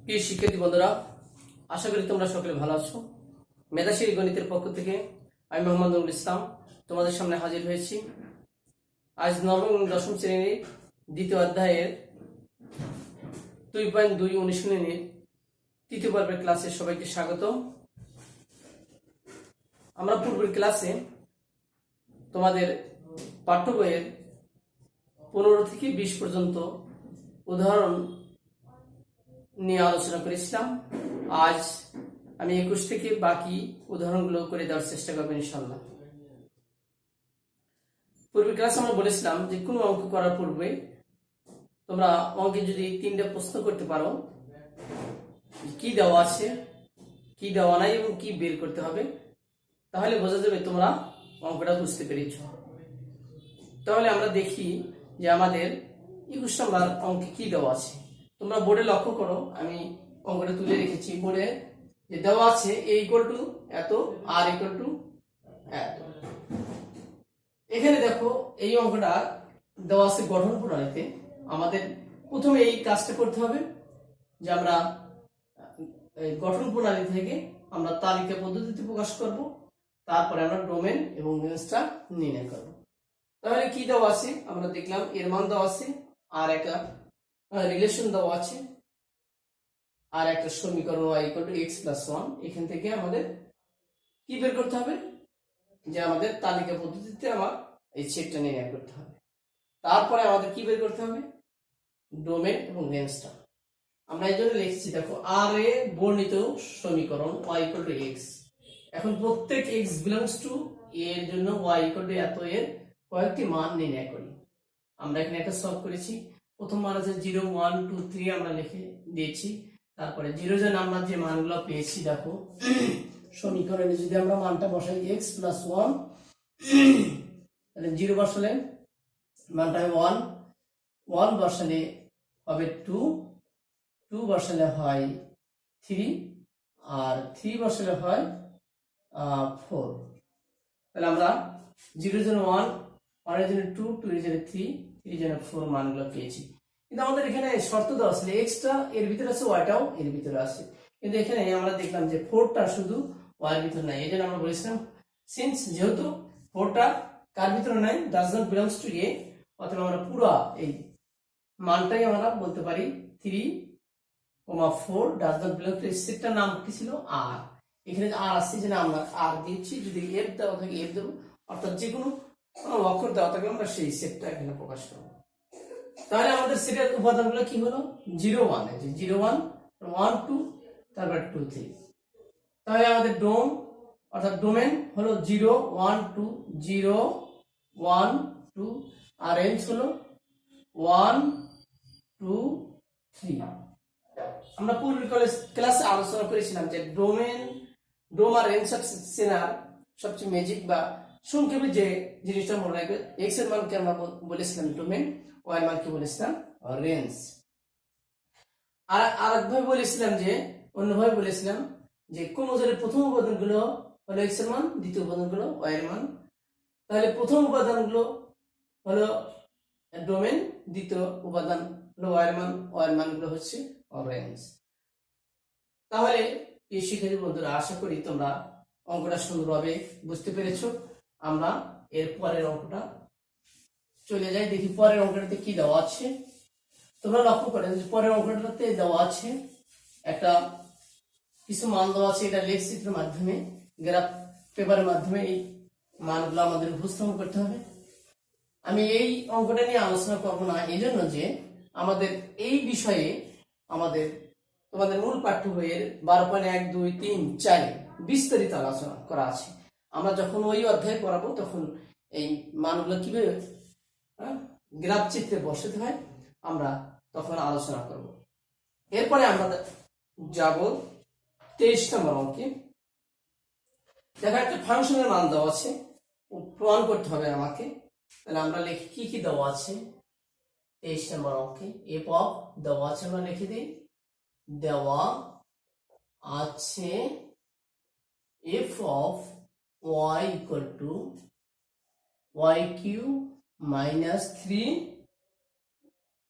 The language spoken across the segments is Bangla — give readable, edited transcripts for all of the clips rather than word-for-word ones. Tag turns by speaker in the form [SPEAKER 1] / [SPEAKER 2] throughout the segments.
[SPEAKER 1] প্রিয় শিক্ষার্থী বন্ধুরা, আশা করি তোমরা সকলে ভালো আছো। মেধাশ্রী গণিতের পক্ষ থেকে আমি মোহাম্মদ নুরুল ইসলাম তোমাদের সামনে হাজির হয়েছি। আজ নবম এবং দশম শ্রেণীর দ্বিতীয় অধ্যায়ের 2.2 অনুশীলনীর তৃতীয় পর্বের ক্লাসে সবাইকে স্বাগত। আমরা পূর্বের ক্লাসে তোমাদের পাঠ্য বইয়ের 15 থেকে 20 পর্যন্ত উদাহরণ নিয়ে আলোচনা করেছিলাম। আজ আমি 21 থেকে বাকি উদাহরণগুলো করে দেওয়ার চেষ্টা করবো ইনশাল্লাহ। পূর্বের ক্লাসে আমরা বলেছিলাম যে কোনো অঙ্ক করার পূর্বে তোমরা অঙ্কে যদি 3টা প্রশ্ন করতে পারো, কি দেওয়া আছে, কি দেওয়া নাই এবং কি বের করতে হবে, তাহলে বোঝা যাবে তোমরা অঙ্কটা বুঝতে পেরেছ। তাহলে আমরা দেখি যে আমাদের 21 নম্বর অঙ্কে কি দেওয়া আছে। তোমরা বোর্ডে লক্ষ্য করো, আমি অঙ্কটা তুলে রেখেছি বোর্ডে। যে দেওয়া আছে a ইকুয়াল টু এত, r ইকুয়াল টু এত। এখানে দেখো এই অঙ্কটা দেওয়া আছে গঠন প্রণালীতে। আমাদের প্রথমে এই কাজটা করতে হবে যে আমরা গঠন প্রণালী থেকে আমরা তালিকা পদ্ধতিতে প্রকাশ করব, তারপরে আমরা ডোমেন এবং রেঞ্জটা নির্ণয় করব। তাহলে কি দেওয়া আছে আমরা দেখলাম, এর মান দেওয়া আছে, আর একটা রিলেশন দেওয়া আছে, আর একটা সমীকরণ y equal to x plus 1। এখান থেকে আমাদের কি বের করতে হবে, যে আমাদের তালিকা পদ্ধতিতে আমার এই সেটটা নির্ণয় করতে হবে। তারপরে আমাদের কি বের করতে হবে, ডোমেন এবং রেঞ্জটা। আমরা এই জন্য লিখছি, দেখো আর এ বর্ণিত সমীকরণ y ইকুয়াল টু x। এখন প্রত্যেক x বিলংস টু a এর জন্য y ইকুয়াল টু এত এর কয়েকটি মান নির্ণয় করি। আমরা এখানে একটা সলভ করেছি। প্রথম মান আছে 0, 1, 2, 3 আমরা লিখে দিয়েছি। তারপরে 0 জন আমরা যে মানগুলো পেয়েছি, দেখো সমীকরণে যদি আমরা মানটা বসাই x প্লাস 1, তাহলে 0 বসালে মানটা হবে 1, 1 বসালে হবে 2, 2 বসালে হয় 3, আর 3 বসালে হয় 4। তাহলে আমরা 0 জন 1, 1 এর জন্য 2, 2 এর জন্য 3, 3 এর জন্য 4 মানগুলো পেয়েছি। কিন্তু আমাদের এখানে শর্ত দেওয়া আছে এক্সটা এর ভিতরে আছে, ওয়াইটাও এর ভিতরে আছে। কিন্তু এখানে আমরা দেখলাম যে 4টা শুধু ওয়াই এর ভিতরে নাই। এই জন্য আমরা বলেছিলাম সিন্স যেহেতু 4টা কার ভিতরে নাই, ডাজ নট বিলংস টু এ, অতএব আমরা পুরো এই মানটাই আমরা বলতে পারি 3, 4 ডাজ নট বিলং টু। সেটটার নাম কি ছিল, আর। এখানে আর আসছে যে আমরা আর দিচ্ছি, যদি এফ দেওয়া থাকে এফ দেবো, অর্থাৎ যে কোনো অক্ষর দেওয়া থাকে আমরা সেই সেটটা এখানে প্রকাশ করবো। তাহলে আমাদের সেটের উপাদানগুলো কি হলো, 0, 1, 0, 1, 1, 2, তারপর 2, 3। তাহলে আমাদের ডোম অর্থাৎ ডোমেন হলো 0, 1, 2, 0, 1, 2, আর রেঞ্জ হলো 1, 2, 3। আমরা পূর্বের ক্লাসে আলোচনা করেছিলাম যে ডোম আর রেঞ্জ চেনার সবচেয়ে ম্যাজিক বা সংক্ষেপে যে জিনিসটা মনে রাখবে, এক্স এর মানকে আমরা বলেছিলাম ডোমেন, ওয়াই এর মানকে বলেছিলাম রেঞ্জ। আর আরেকভাবে বলেছিলাম যে, অন্যভাবে বলেছিলাম যে ক্রমজোরের প্রথম উপাদানগুলো হলো এক্স এর মান, দ্বিতীয় উপাদানগুলো ওয়াই এর মান। তাহলে প্রথম উপাদানগুলো হলো ডোমেন, দ্বিতীয় উপাদান হলো ওয়াই এর মান, ওয়াই এর মানগুলো হচ্ছে রেঞ্জ। তাহলে এই শিক্ষার্থী বন্ধুরা, আশা করি তোমরা অঙ্কটা সুন্দরভাবে বুঝতে পেরেছো। আমরা এর পরের অঙ্কটা চলে যাই, দেখি পরের অঙ্কটাতে কি দেওয়া আছে। তোমরা লক্ষ্য করেন যে পরের অঙ্কটাতে দেওয়া আছে একটা কিছু মান দেওয়া আছে। এটা লেখ চিত্রের মাধ্যমে, গ্রাফ পেপারের মাধ্যমে এই মানগুলো আমাদের উপস্থাপন করতে হবে। আমি এই অঙ্কটা নিয়ে আলোচনা করবো না, এই জন্য যে আমাদের এই বিষয়ে আমাদের তোমাদের মূল পাঠ্য বইয়ের 12.1, 2, 3, 4 বিস্তারিত আলোচনা করা আছে। আমরা যখন ওই অধ্যায় পড়াবো তখন এই মানগুলো কিভাবে গ্রাফ চিত্রে বসাতে হয় আমরা তখন আলোচনা করব। এরপরে আমরা যাব 23 নম্বর অঙ্কে। দেখো একটা ফাংশনের মান দেওয়া আছে, প্রমাণ করতে হবে আমাকে। তাহলে আমরা লিখি কি কি দেওয়া আছে 23 নম্বর অঙ্কে। এফ অফ দেওয়া আছে, আমরা লিখে দিই, দেওয়া আছে f of y equal to y cube minus 3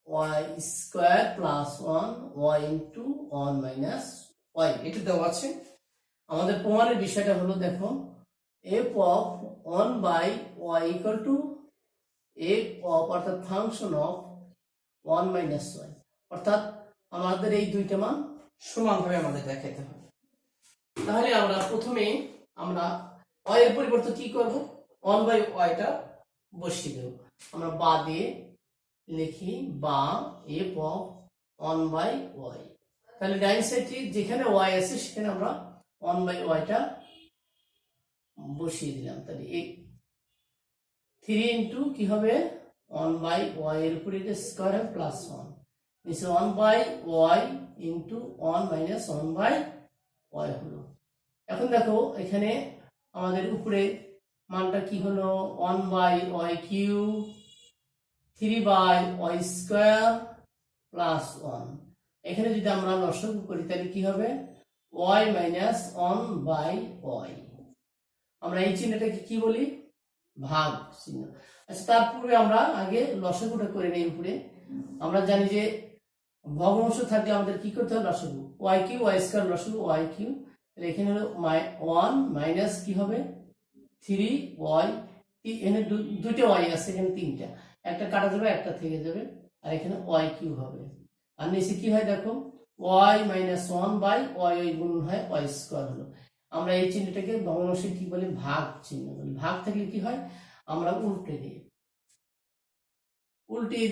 [SPEAKER 1] y square plus 1 y into one minus y, এটা দেওয়া আছে। আমাদের প্রমাণের বিষয়টা হলো, দেখো f of one by Y equal to f of অর্থাৎ function of one minus y, অর্থাৎ আমাদের এই দুইটা মান সমানভাবে আমাদের দেখাইতে হবে। তাহলে আমরা প্রথমে আমরা ওয়াই এর পরিবর্তে কি করব, ওয়ান বাই ওয়াইটা বসিয়ে দেব। আমরা বা দিয়ে লিখি বা F of one by Y, তাহলে ডাইন সাইডে যেখানে ওয়াই আছে সেখানে আমরা ওয়ান বাই ওয়াইটা বসিয়ে দিলাম। তাহলে এই 3 ইন্টু কি হবে ওয়ান বাই ওয়াই এর উপরে এটা স্কয়ার হবে প্লাস ওয়ান, নিচে one by Y into one minus one by Y হলো। এখন দেখো এখানে আমাদের উপরে মানটা কি হলো, one by Y cube, 3 by Y square plus one. এখানে যদি আমরা লসাগু করি তাহলে কি হবে, Y minus one by Y. আমরা এই চিহ্নটাকে কি বলি, ভাগ চিহ্ন। আচ্ছা, তার পূর্বে আমরা আগে লসাগুটা করে নেই। উপরে আমরা জানি যে ভগ্নাংশ থাকলে আমাদের কি করতে হবে, লসাগু ওয়াই কিউ ওয়াই স্কয়ার লসাগু ওয়াই কিউ। তাহলে এখানে হলো ওয়ান মাইনাস কি হবে 3 ওয়াই, এখানে দুইটা ওয়াই আছে, এখানে তিনটা, একটা কাটা যাবে একটা থেকে যাবে, আর এখানে ওয়াই কিউ হবে। আর নিচে কি হয় দেখো, Y minus one by Y, ওই গুণ হয় ওয়াই স্কয়ার হলো। আমরা এই চিহ্নটাকে ভগ্নাংশে কি বলি, ভাগ চিহ্ন বলি। ভাগ থাকলে কি হয়, আমরা উল্টে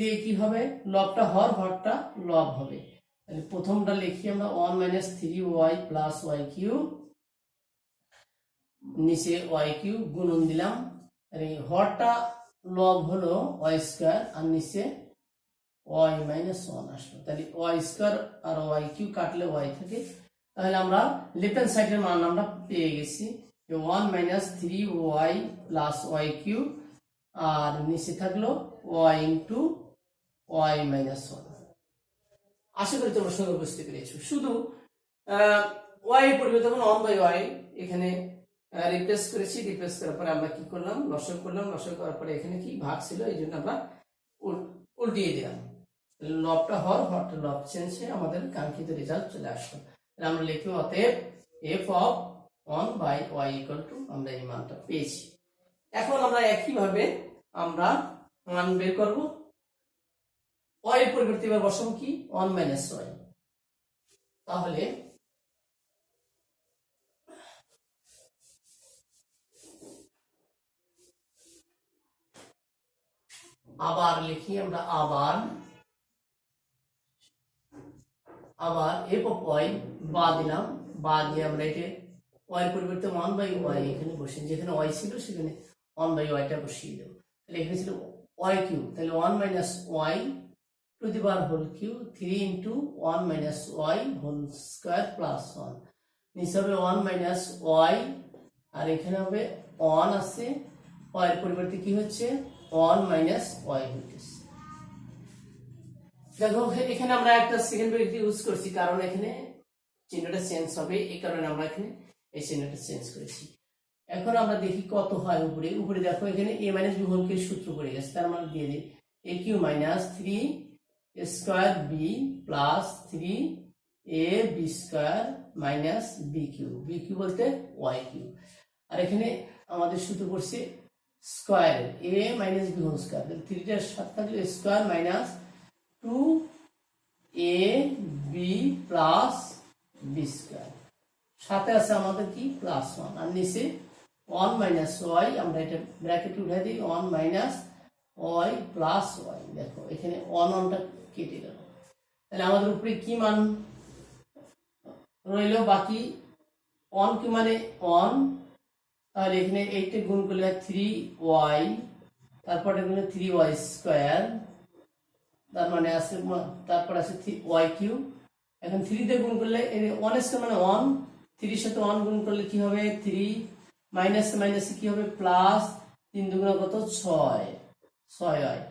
[SPEAKER 1] দিয়ে কি হবে, লবটা হরটা লব হবে। তাহলে প্রথমটা লিখি আমরা one minus 3 Y plus Y cube, নিচে ওয়াই কিউ গুণন দিলাম, হরটা লব হলো ওয়াই স্কয়ার, আর নিচে ওয়াই মাইনাস ওয়ান আসলো। তাহলে ওয়াই স্কয়ার আর ওয়াই কিউ কাটলে ওয়াই থাকে। তাহলে আমরা লেফট হ্যান্ড সাইডের মান আমরা পেয়ে গেছি, one minus 3 Y plus Y cube, আর নিচে থাকলো y into y minus one. আশা করি তোমরা সঙ্গে বুঝতে পেরেছো। শুধু ওয়াই এর পরিবর্তে ওয়ান বাই ওয়াই এখানে রিপ্লেস করেছি। রিপ্লেস করার পরে আমরা কি করলাম, লসাগু করলাম। লসাগু করার পরে এখানে কি ভাগ ছিল, এই জন্য আমরা উল্টিয়ে দিলাম। লবটা হরটা লব চেঞ্জ হয়ে আমাদের কাঙ্ক্ষিত রেজাল্ট চলে আসলো। আমরা লিখবো অতএব F of one by Y equal to, আমরা এই মানটা পেয়েছি। এখন আমরা একইভাবে আমরা মান বের করব। ওয়াই এর পরিবর্তে এবার বসাবো কি, ওয়ান মাইনাস ওয়াই। তাহলে আবার লিখি আমরা, আবার এফ অফ ওয়াই বা দিলাম, বা দিয়ে আমরা এটা ওয়াই এর পরিবর্তে ওয়ান বাই ওয়াই এখানে বসিয়ে, যেখানে ওয়াই ছিল সেখানে ওয়ান বাই ওয়াইটা বসিয়ে দেবো। তাহলে এখানে ছিল ওয়াই কিউ, তাহলে one minus Y to the power whole cube, 3 into one minus Y whole square plus one, নিচে হবে ওয়ান মাইনাস ওয়াই, আর এখানে হবে ওয়ান আছে, ওয়াই এর পরিবর্তে কি হচ্ছে ওয়ান মাইনাস ওয়াই হইতেছে। দেখো এখানে আমরা একটা সেকেন্ড ব্রেকেট ইউজ করছি, কারণ এখানে চিহ্নটা চেঞ্জ হবে, এই কারণে আমরা এখানে এই চিহ্নটা চেঞ্জ করেছি। এখন আমরা দেখি কত হয় উপরে। উপরে দেখো এখানে a minus b whole cube সূত্র পড়ে গেছে, তার মানে দিয়ে দিই a cube minus 3 square b plus 3 a b square minus b cube, b cube বলতে ওয়াই কিউ। আর এখানে আমাদের সূত্র পড়ছে square a minus b whole square, 3টার সাথে থাকলে square minus 2 a b plus b square, সাথে আছে আমাদের কি প্লাস ওয়ান, আর নিচে ওয়ান মাইনাস ওয়াই, আমরা এটা ব্র্যাকেট উঠাই দিই, one minus Y plus Y. দেখো এখানে ওয়ানটা কেটে গেল। তাহলে আমাদের উপরে কি মান রইল বাকি, ওয়ান কি মানে ওয়ান, তাহলে এখানে এইটা গুণ করলে 3 ওয়াই, তারপর এখানে 3 ওয়াই স্কয়ার, তার মানে আছে, তারপর আছে ওয়াই কিউ। এখন 3 দিয়ে গুণ করলে ওয়ান স্কয়ার মানে ওয়ান, 3 এর সাথে ওয়ান গুণ করলে কি হবে 3, মাইনাস মাইনাসে কি হবে প্লাস, 3 দুগুণা কত 6 হয়,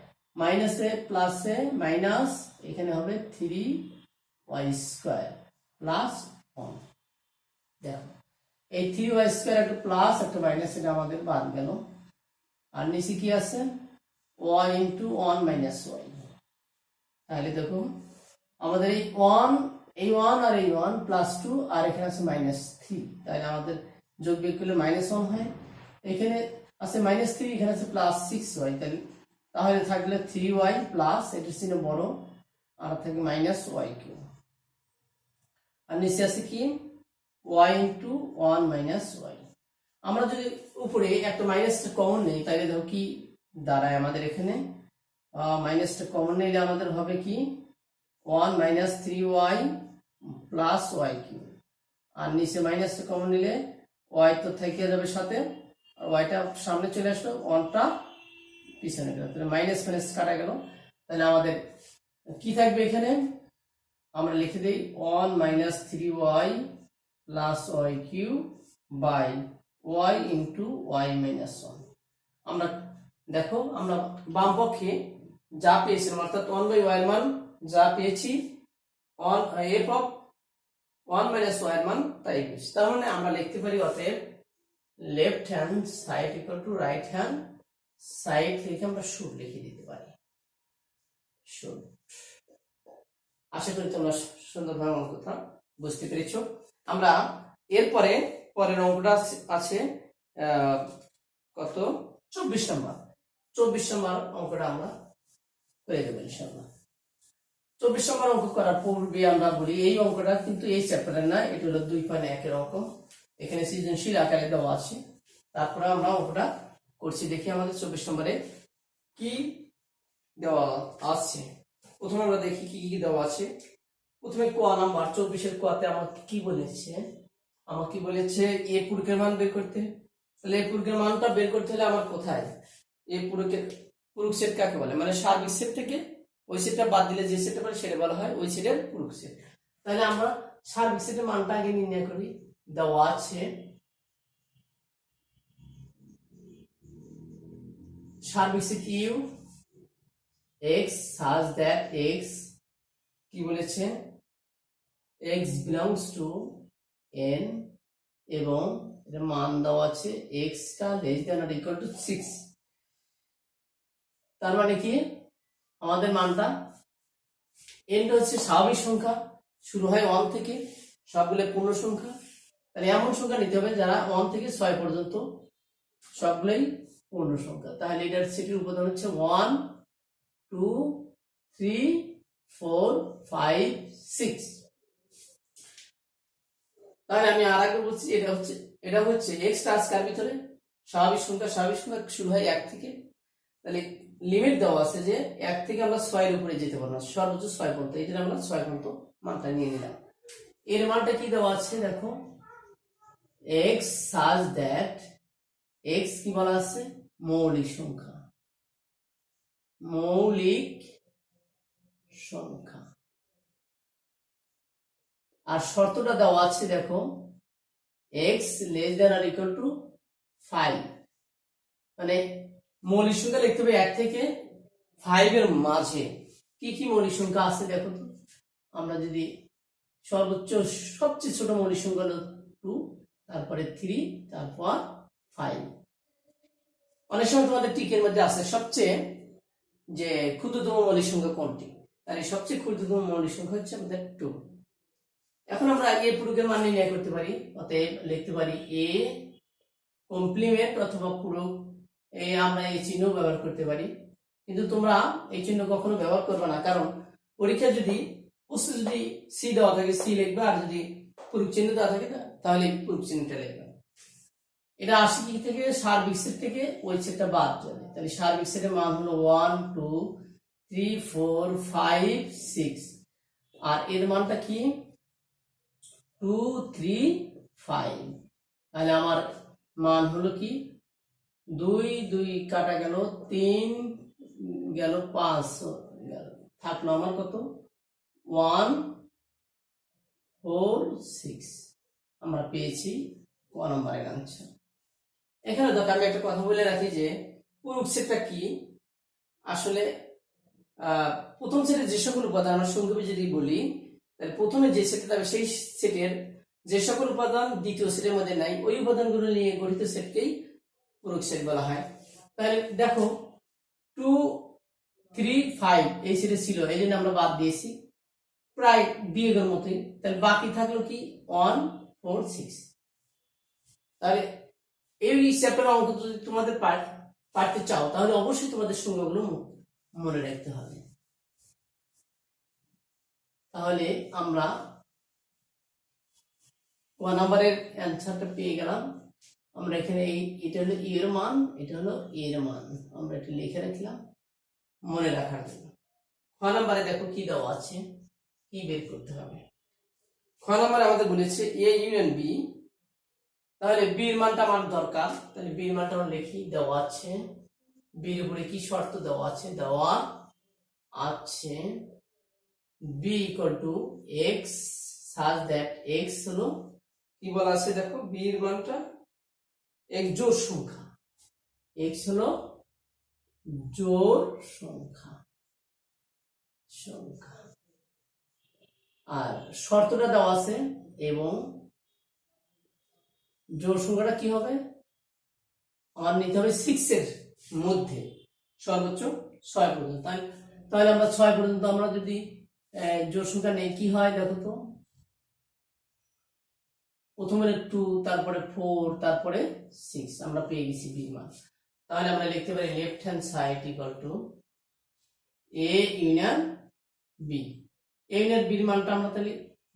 [SPEAKER 1] মাইনাসে প্লাসে মাইনাস, এখানে হবে 3 ওয়াই স্কয়ার প্লাস 1। দেখো এই 3 ওয়াই স্কয়ার একটা প্লাস একটা মাইনাস, এটা আমাদের বাদ গেল। আর নিচে কি আছে Y into one minus Y. তাহলে দেখো আমাদের এই ওয়ান এই 1 আর এই 1 +2 আর এখানে আছে -3, তাহলে আমাদের যোগ বিয়োগ করলে -1 হয়। এখানে আছে -3, এখানে আছে +6y, তাহলে থাকলে 3y প্লাস এটার চিহ্ন বড় আর থাকে -y3, আর নিচে আছে কি y × 1 - y। আমরা যদি উপরে একটা মাইনাসটা কমন নেই তাহলে দেখো কি দাঁড়ায় আমাদের এখানে, মাইনাসটা কমন নিলে আমাদের হবে কি 1 - 3y প্লাস y3, আর নিচে মাইনাসটা কমন নিলে y তো থেকে যাবে সাথে, আর yটা সামনে চলে আসলো, 1টা পিছনে গেল, তাহলে মাইনাস মাইনাস কাটা গেল। তাহলে আমাদের কি থাকবে এখানে, আমরা লিখে দিই 1 - 3y plus y3 by y × y - 1। আমরা দেখো আমরা বাম পক্ষে যা পেয়েছিলাম অর্থাৎ 1/y এর মান যা পেয়েছি, f of 1 - y এর মান তাই পেয়েছি। তার মানে আমরা লিখতে পারি অতএব left hand side equal two right hand side লিখে আমরা শুড লিখে দিতে পারি, শুড। আশা করি তোমরা সুন্দরভাবে অঙ্কটা বুঝতে পেরেছো। আমরা এরপরে পরের অঙ্কটা আছে কত 24 নম্বর। 24 নম্বর অঙ্কটা আমরা করে দেবো ইনশাআল্লাহ। 24 নম্বর অঙ্ক করার পূর্বে আমরা বলি এই অঙ্কটা কিন্তু এই চ্যাপ্টারের না, এটা হলো 2.1 এর অঙ্ক, এখানে সৃজনশীল আকারে দেওয়া আছে। তারপরে আমরা অঙ্কটা করছি, দেখি আমাদের 24 নম্বরে কি দেওয়া আছে। প্রথমে আমরা দেখি কি কি দেওয়া আছে। প্রথমে ক নাম্বার 24 এর কতে আমাকে কি বলেছে, আমাকে বলেছে এ পূরকের মান বের করতে। তাহলে এ পূরকের মানটা বের করতে হলে আমার কোথায় এ পূরক সেট কাকে বলে, মানে সার্বিক সেট থেকে ওই সেটটা বাদ দিলে যে সেটটা পারে সেটা বলা হয় ওই সেটের পূরক সেট। তাহলে আমরা সার্বিক সেটের মানটা আগে নির্ণয় করি। দেওয়া আছে সার্বিক set U x such that x কি বলেছে x belongs to n এবং এর মান দেওয়া আছে x টা less than or equal to 6। তার মানে কি আমাদের মানটা n টা হচ্ছে স্বাভাবিক সংখ্যা, শুরু হয় 1 থেকে, সবগুলো পূর্ণ সংখ্যা। তাহলে এমন সংখ্যা নিতে হবে যারা 1 থেকে 6 পর্যন্ত সবগুলোই পূর্ণ সংখ্যা। তাহলে এটার সেটের উপাদান হচ্ছে 1 2 3 4 5 6। তাহলে আমি আরেকবার বলছি, এটা হচ্ছে x টা আজকের ভিতরে স্বাভাবিক সংখ্যা শুরু হয় 1 থেকে। তাহলে লিমিট দেওয়া আছে যে 1 থেকে আমরা 6 এর উপরে যেতে পারবো না, সর্বোচ্চ 6 পর্যন্ত। এই জন্য আমরা 6 পর্যন্ত মানটা নিয়ে নিলাম। এর মানটা কি দেওয়া আছে দেখো, x such that x কি বলা আছে মৌলিক সংখ্যা, মৌলিক সংখ্যা। আর শর্তটা দেওয়া আছে দেখো x less than or equal to 5, মানে মৌলিক সংখ্যা লিখতে হবে 1 থেকে 5 এর মাঝে। কি কি মৌলিক সংখ্যা আছে দেখো তো, আমরা যদি সর্বোচ্চ সবচেয়ে ছোট মৌলিক সংখ্যা হলো 2, তারপরে 3, তারপর 5। অনেক সময় তোমাদের টিকের মধ্যে আছে সবচেয়ে যে ক্ষুদ্রতম মৌলিক সংখ্যা কোনটি, তাহলে সবচেয়ে ক্ষুদ্রতম মৌলিক সংখ্যা হচ্ছে আমাদের 2। এখন আমরা এ পূরকের মান নির্ণয় করতে পারি, অতএব লিখতে পারি এ কমপ্লিমেন্ট অথবা পূরক। আমরা এই চিহ্ন ব্যবহার করতে পারি, কিন্তু তোমরা এই চিহ্ন কখনো ব্যবহার করবে না, কারণ পরীক্ষা যদি প্রশ্নে যদি সি দেওয়া থাকে সি লিখবে, আর যদি পূরক চিহ্ন দেওয়া থাকে তাহলে পূরক চিহ্নটা লিখবে। এটা আসে কি থেকে, সার্বিক সেট থেকে ওই সেটটা বাদ যাবে। তাহলে সার্বিক সেটের মান হলো 1 2 3 4 5 6, আর এর মানটা কি 2 3 5। তাহলে আমার মান হলো কি 2 2 কাটা গেল, 3 গেল, 5 গেল, থাকলো আমার কত 1 4 6। আমরা পেয়েছি ক নম্বরের আনসার। এখানে দেখো আমি একটা কথা বলে রাখি যে পূরক সেটটা কি। আসলে প্রথম সেটের যে সকল উপাদান আমরা সংক্ষেপে যদি বলি, তাহলে প্রথমে যে সেটটা থাকবে সেই সেটের যে সকল উপাদান দ্বিতীয় সেটের মধ্যে নাই, ওই উপাদানগুলো নিয়ে গঠিত সেটকেই পূরক সেট বলা হয়। তাহলে দেখো 2 3 5 এই সেটে ছিল, এই জন্য আমরা বাদ দিয়েছি। প্রায় বিয়োগের মতোই, তাহলে বাকি থাকলো কি 1 4 6। তাহলে এই চ্যাপ্টারের অঙ্ক যদি তোমাদের পারতে চাও তাহলে অবশ্যই তোমাদের সংখ্যাগুলো মনে রাখতে হবে। তাহলে আমরা 1 নম্বরের অ্যান্সারটা পেয়ে গেলাম। আমরা এখানে এটা হলো এর মান, এটা হলো এর মান, আমরা এটা লিখে রাখলাম মনে রাখার জন্য। খ নম্বরে দেখো কি দেওয়া আছে, কি বের করতে হবে। খ নম্বরে আমাদের বলেছে এ ইউনিয়ন বি, তাহলে বি এর মানটা আমার দরকার, তাহলে বি এর মানটা আমরা লিখি। দেওয়া আছে বি এর উপরে কি শর্ত দেওয়া আছে, দেওয়া আছে B equal to X such that X হলো কি বলা আছে, দেখো বি এর মানটা এক জোড় সংখ্যা, এক্স হলো জোড় সংখ্যা আর শর্তটা দেওয়া আছে, এবং জোড় সংখ্যাটা কি হবে আমার নিতে হবে 6 এর মধ্যে সর্বোচ্চ 6 পর্যন্ত। তাহলে আমরা 6 পর্যন্ত আমরা যদি জোড় সংখ্যা নেই কি হয় দেখো তো, প্রথমে 2, তারপরে 4, তারপরে 6, আমরা পেয়ে গেছি বি মান। তাহলে আমরা লিখতে পারি left hand side equal to A union B. A union বির মানটা আমরা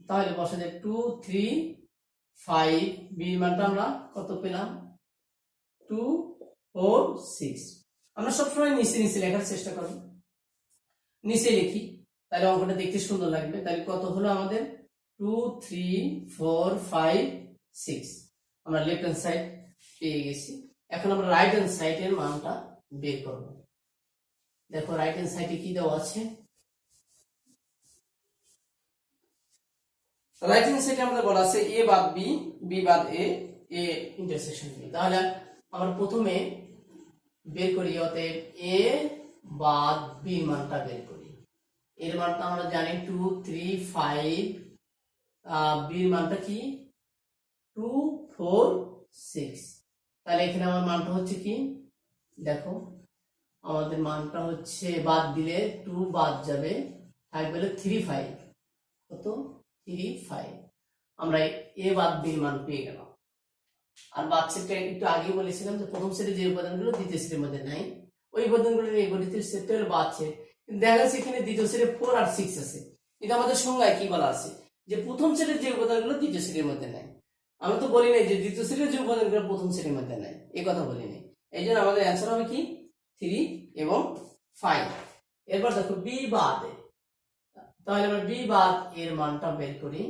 [SPEAKER 1] তাহলে বসা যায় 2 3 5, বির মানটা আমরা কত পেলাম 2 4 6। আমরা সবসময় নিচে নিচে লেখার চেষ্টা করব, নিচে লিখি তাহলে অঙ্কটা দেখতে সুন্দর লাগবে। তাহলে কত হলো আমাদের 2 3 4 5 6, আমরা লেফট হ্যান্ড সাইড পেয়ে গেছি। এখন আমরা রাইট হ্যান্ড সাইডের মানটা বের করব। দেখো রাইট হ্যান্ড সাইডে কি দেওয়া আছে, রাইট হ্যান্ড সাইডে আমাদের বলা আছে এ বাদ বি, বি বাদ এ, এ ইন্টারসেকশন বি। তাহলে আমরা প্রথমে বের করি, অতএব এ বাদ বি মানটা বের করি। এর মানটা আমরা জানি 2 3 5, বির মানটা কি 2 4 6। তাহলে এখানে আমার মানটা হচ্ছে কি দেখো, আমাদের মানটা হচ্ছে বাদ দিলে 2 বাদ যাবে, থাকবে 3 5, কত 3 5। আমরা এ বাদ বি মান পেয়ে গেলাম। আর বাদ সেটটা একটু আগে বলেছিলাম যে প্রথম সেটে যে উপাদানগুলো দ্বিতীয় সেটের মধ্যে নাই, ওই উপাদানগুলো নিয়ে দ্বিতীয় সেটটা হলো বাদ সেট। কিন্তু দেখা যাচ্ছে এখানে দ্বিতীয় সেটে 4 আর 6 আছে, কিন্তু আমাদের সংজ্ঞায় কি বলা আছে যে প্রথম সেটের যে উপাদানগুলো দ্বিতীয় সেটের মধ্যে নাই। আমরা তো বলি নাই যে দ্বিতীয় সেটের যে উপাদানগুলো প্রথম সেটের মধ্যে নাই, এই কথা বলি নাই। এই জন্য আমাদের অ্যান্সার হবে কি 3 এবং 5। এরপর দেখো বি বাদ, তাহলে আমরা বি বাদ এর মানটা বের করি।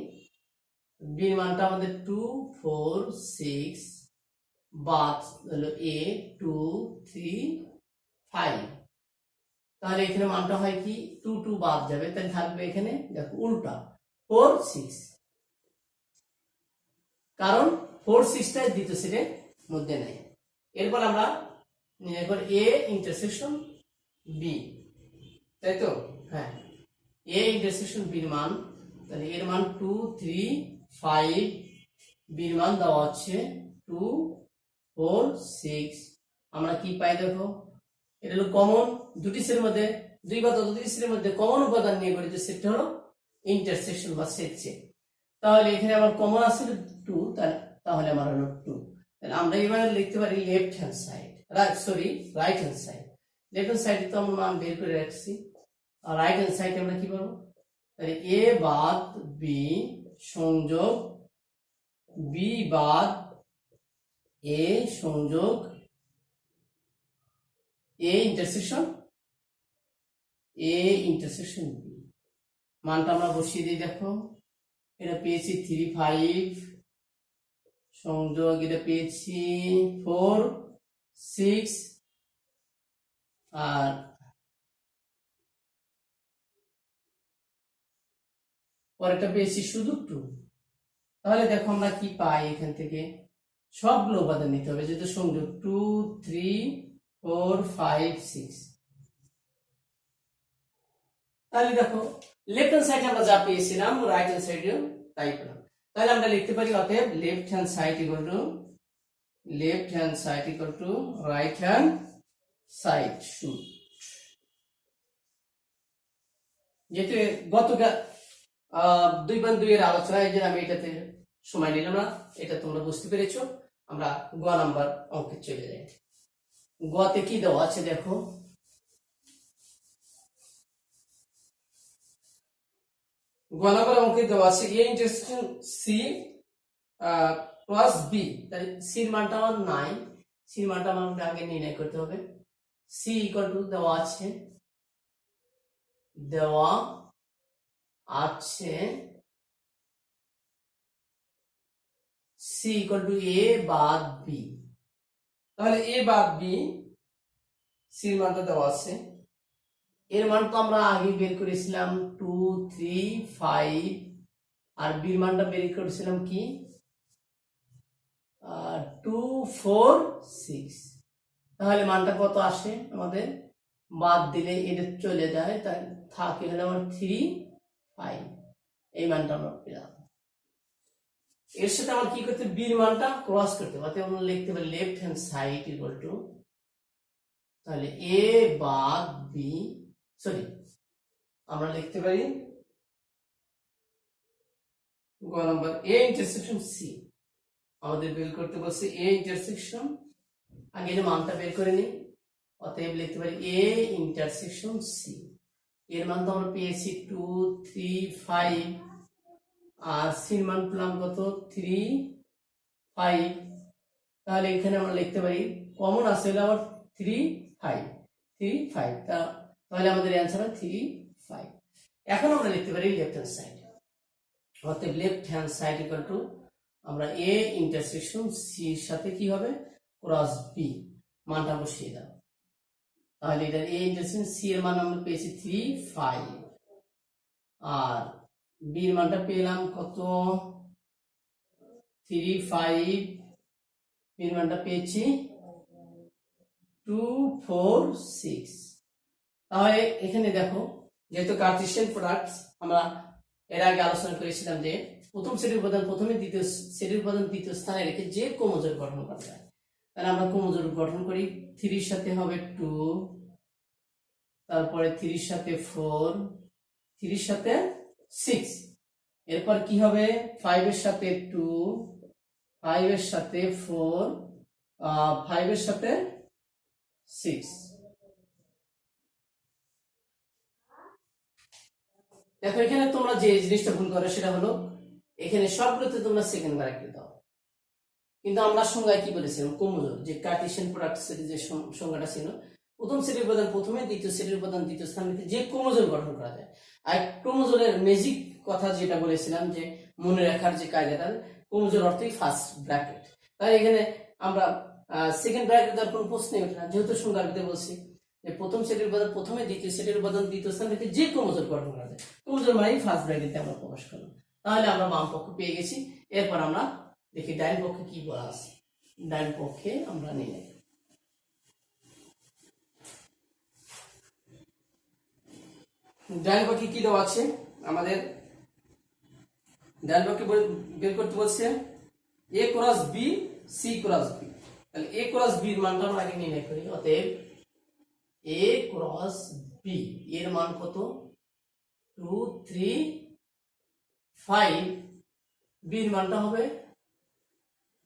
[SPEAKER 1] বি এর মানটা আমাদের 2 4 6 বাদ হলো এ 2 3 5। তাহলে এখানে মানটা হয় কি 2 2 বাদ যাবে, তাহলে থাকবে এখানে দেখো উল্টা 4 6, কারণ 4 6টা দ্বিতীয় সেটের মধ্যে নেই। এরপর আমরা এরপর এ ইন্টারসেকশন বি, তাই তো, হ্যাঁ এ ইন্টারসেকশন বির মান, তাহলে এর মান 2 3 5, বির মান দেওয়া হচ্ছে 2 4 6। আমরা কি পাই দেখো, এটা হলো কমন, দুটি সেটের মধ্যে দুই বা ততোধিক সেটের মধ্যে কমন উপাদান নিয়ে গঠিত সেটটা হলো ইন্টারসেকশন বা সেট চেক। তাহলে এখানে আমার কমন আছে 2, তাহলে আমার হলো 2। তাহলে আমরা এবারে লিখতে পারি left hand side, right hand side. Left hand সাইডে তো আমরা মান বের করে রাখছি, আর রাইট হ্যান্ড সাইডে আমরা কি পাবো, তাহলে এ বাদ বি সংযোগ বি বাদ এ সংযোগ এ ইন্টারসেকশন বি। মানটা আমরা বসিয়ে দিই। দেখো এটা পেয়েছি 3 5 সংযোগ এটা পেয়েছি 4 6, আর পরেরটা পেয়েছি শুধু 2। তাহলে দেখো আমরা কি পাই, এখান থেকে সবগুলো উপাদান নিতে হবে, যেহেতু সংযোগ 2 3 4 5 6। তাহলে দেখো লেফট হ্যান্ড সাইডে আমরা যা পেয়েছিলাম রাইট হ্যান্ড সাইডেও তাই পেলাম। তাহলে আমরা লিখতে পারি অতএব left hand side equal two right hand side should. যেহেতু 2/2 এর আলোচনা, এই জন্য আমি এটাতে সময় নিলাম না, এটা তোমরা বুঝতে পেরেছো। আমরা গ নাম্বার অঙ্কে চলে যাই। গতে কি দেওয়া আছে দেখো, গ নাম্বার অঙ্কে দেওয়া আছে A intersection C plus B. তাহলে সির মানটা আমার 9, সির মানটা আমাকে আগে নির্ণয় করতে হবে। সি ইকুয়াল টু দেওয়া আছে সি ইকুয়াল টু এ বাদ বি। তাহলে এ বাদ বি, সির মানটা দেওয়া আছে। এর মান তো আমরা আগে বের করেছিলাম 2 3 5, আর বির মানটা বের করেছিলাম কি 2 4 6। তাহলে মানটা কত আসে আমাদের, বাদ দিলে এটা চলে যায়, তাই থাকে হলো আমার 3 5। এই মানটা আমরা পেলাম। এর সাথে আমরা কি করতে, বির মানটা ক্রস করতে পারি, আমরা লিখতে পারি left hand side equal two, তাহলে এ বাদ বি, সরি আমরা লিখতে পারি গ নাম্বার এ ইন্টারসেকশন সি। আমাদের বের করতে বলছে এ ইন্টারসেকশন, আগে এর মানটা বের করে নিই। অতএব লিখতে পারি এ ইন্টারসেকশন সি। এর মান তো আমরা পেয়েছি 2 3 5, আর সির মান পেলাম কত 3 5। তাহলে এখানে আমরা লিখতে পারি কমন আছে হলো আমার 3 5, তাহলে আমাদের অ্যান্সার হয় 3 5। এখন আমরা লিখতে পারি লেফট হ্যান্ড সাইড, অতএব left hand side equal to, আমরা এ ইন্টারসেকশন সি এর সাথে কি হবে ক্রস বি, মানটা বসিয়ে দাও। তাহলে এটা এ ইন্টারসেকশন সি এর মান আমরা পেয়েছি 3 5, আর বি এর মানটা পেলাম কত 3 5, বি এর মানটা পেয়েছি 2 4 6। তাহলে এখানে দেখো, যেহেতু কার্টেসিয়ান প্রোডাক্টস আমরা এর আগে আলোচনা করেছিলাম যে প্রথম সেটের উপাদান প্রথমে, দ্বিতীয় সেটের উপাদান দ্বিতীয় স্থানে রেখে যে ক্রোমোজোম গঠন করা যায়। তাহলে আমরা ক্রোমোজোম গঠন করি, 3 এর সাথে হবে 2, তারপরে 3 এর সাথে 4, 3 এর সাথে 6, এরপর কি হবে 5 এর সাথে 2, 5 এর সাথে 4, 5 এর সাথে 6। দেখো এখানে তোমরা যে জিনিসটা ভুল করো সেটা হলো, এখানে সবগুলোতে তোমরা সেকেন্ড ব্র্যাকেট দাও, কিন্তু আমরা সংজ্ঞায় কি বলেছিলাম, ক্রোমোজোম যে কার্টেসিয়ান প্রোডাক্টস এর যে সংজ্ঞাটা ছিল, প্রথম সেটের উপাদান প্রথমে, দ্বিতীয় সেটের উপাদান দ্বিতীয় স্থানে যে ক্রোমোজোম গঠন করা যায়। আর ক্রোমোজোমের ম্যাজিক কথা যেটা বলেছিলাম যে মনে রাখার যে কায়দাটা, ক্রোমোজোম অর্থই ফার্স্ট ব্র্যাকেট। তাই এখানে আমরা সেকেন্ড ব্র্যাকেট দেওয়ার কোনো প্রশ্নই ওঠে না, যেহেতু সংজ্ঞার ভিতরে বলছি যে প্রথম সেটের উপাদান প্রথমে, দ্বিতীয় সেটের উপাদান দ্বিতীয় স্থান থেকে যে ক্রোমোজোম গঠন করা যায়, ক্রোমোজোম মানে ফার্স্ট ব্র্যাকেটে আমরা প্রকাশ করলাম। তাহলে আমরা বাম পক্ষ পেয়ে গেছি। এরপর আমরা দেখি ডাইন পক্ষে কি বলা আছে। ডাইন পক্ষে আমরা নিয়ে ডাইন পক্ষে কি দেওয়া আছে আমাদের, ডাইন পক্ষে বের করতে বলছে a cross b c cross b. তাহলে এ ক্রস বি এর মানটা আমরা আগে নির্ণয় করি। অতএব এ ক্রস বি এর মান কত 2 3 5, বি এর মানটা হবে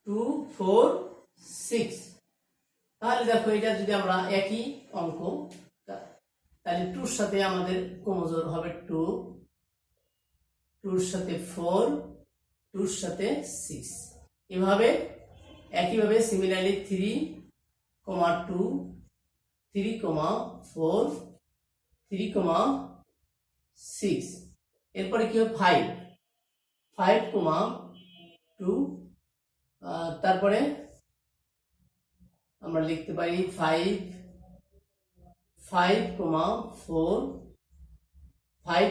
[SPEAKER 1] 2 4 6। তাহলে দেখো এটা যদি আমরা একই অঙ্ক, তাহলে 2 এর সাথে আমাদের ক্রোমোজোম হবে 2, 2 এর সাথে 4, 2 এর সাথে 6। এভাবে একইভাবে সিমিলারলি 3 2 3 4 3 6, এরপরে কি হবে 5 5 2, তারপরে আমরা লিখতে পারি 5 5 4 5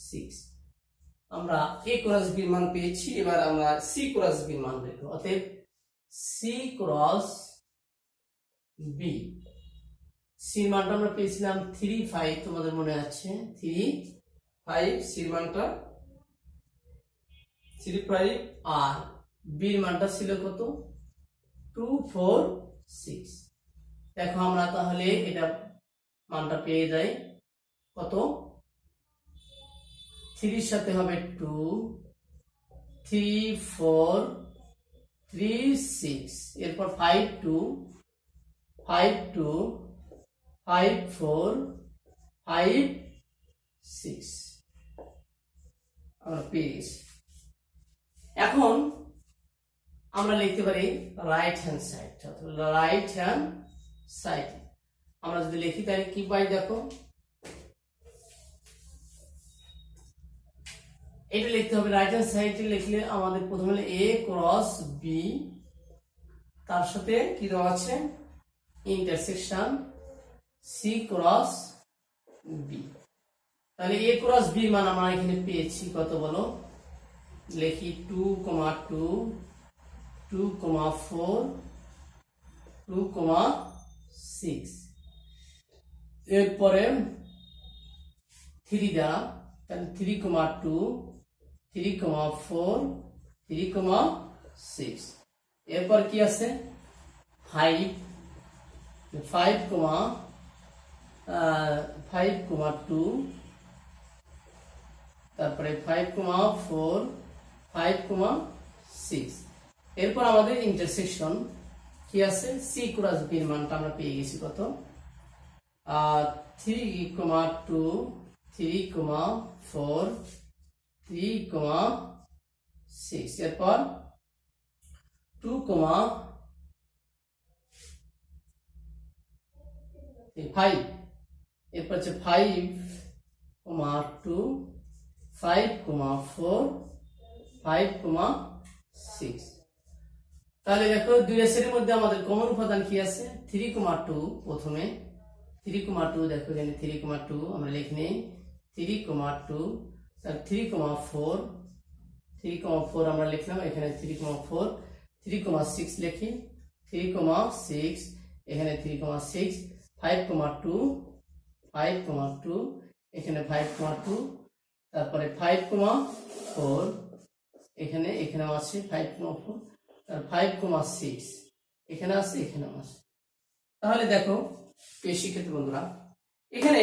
[SPEAKER 1] 6। আমরা এ ক্রস বি মান পেয়েছি। এবার আমরা সি ক্রস বি মান বের করব। অতএব সি ক্রস বি, সি মানটা আমরা পেয়েছিলাম 3 5, তোমাদের মনে আছে 3 5, সি মানটা 3 5, আর বি মানটা ছিল কত 2 4 6। দেখো আমরা তাহলে এটা মানটা পেয়ে যাই কত 3 সাথে হবে 2 3 4 3 6 এরপর 5 2 5 2 5 4 5 6 আমরা পেয়ে গেছি। এখন আমরা লিখতে পারি right hand side. Right hand side আমরা যদি লিখি তাহলে কি পাই দেখো, এটা লিখতে হবে রাইট হ্যান্ড সাইডে লিখলে আমাদের প্রথমে a ক্রস b, তার সাথে কি দেওয়া আছে ইন্টারসেকশন c ক্রস b। তাহলে a ক্রস b মান আমরা এখানে পেয়েছি কত বলো, লিখি 2, 2, 2, 4, 2, 6। এরপরে 3 দ্বারা তাহলে 3, 2, 3, 4, 3, 6। এরপর কি আছে 5, 5, 2, তারপরে 5, 4, 5, 6। এরপর আমাদের ইন্টারসেকশন কি আছে c ক্রস b এর মানটা আমরা পেয়ে গেছি কত 3, 2, 3, 4, 3, 6। এরপর 2, 5। এরপর হচ্ছে 5, 2, 5, 4, 5, 6। তাহলে দেখো দুই রাশির মধ্যে আমাদের কমন উপাদান কি আছে 3, 2। প্রথমে 3, 2 দেখো এখানে 3, 2 আমরা লিখে নেই 3, 2, তার 3, 4, 3, 4 আমরা লিখলাম এখানে 3, 4, 3, 6 লিখি 3, 6 এখানে 3, 6, 5, 2, 5, 2 এখানে 5, 2 তারপরে 5, 4 এখানে আছে 5, 4 তার 5, 6 এখানে আছে এখানে আছে। তাহলে দেখো প্রিয় শিক্ষার্থী বন্ধুরা এখানে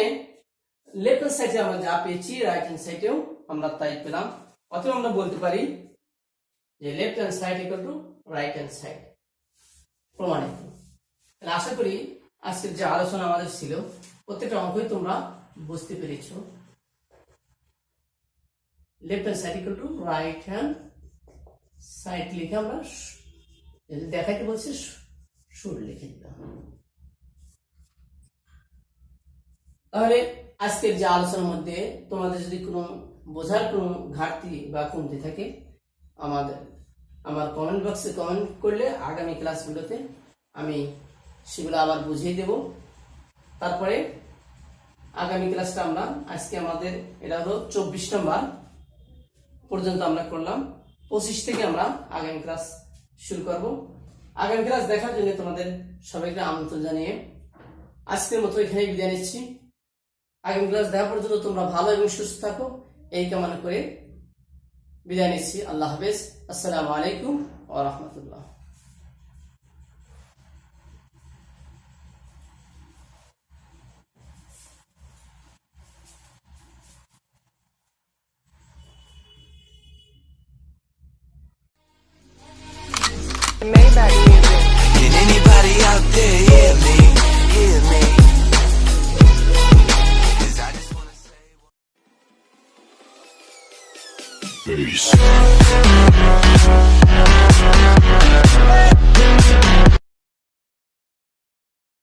[SPEAKER 1] লেফট হ্যান্ড সাইডে আমরা যা পেয়েছি রাইট হ্যান্ড সাইডেও আমরা তাই পেলাম। অথবা আমরা বলতে পারি যে left hand side equal two right hand side প্রমাণিত। তাহলে আশা করি আজকের যে আলোচনা আমাদের ছিল প্রত্যেকটা অঙ্কই তোমরা বুঝতে পেরেছো। Left hand side equal two right hand side লিখে আমরা দেখাইতে বলছি সুর লিখে দিলাম। তাহলে আজকের যে আলোচনার মধ্যে তোমাদের যদি কোনো বোঝার কোনো ঘাটতি বা কমতি থাকে আমার কমেন্ট বক্সে কমেন্ট করলে আগামী ক্লাসগুলোতে আমি সেগুলো আবার বুঝিয়ে দেব। তারপরে আগামী ক্লাসটা আমরা আজকে আমাদের এটা হলো 24 নম্বর পর্যন্ত আমরা করলাম, 25 থেকে আমরা আগামী ক্লাস শুরু করব। আগামী ক্লাস দেখার জন্য তোমাদের সবাইকে আমন্ত্রণ জানিয়ে আজকের মতো এখানে বিদায় নিচ্ছি। আগামী ক্লাস দেখা পর্যন্ত তোমরা ভালো এবং সুস্থ থাকো এই কামনা করে বিদায় নিচ্ছি। আল্লাহ হাফেজ। আসসালামু আলাইকুম ওয়া রাহমাতুল্লাহ।
[SPEAKER 2] Maybach music. Can anybody out there hear me? Hear me? 'Cause I just wanna say. Peace.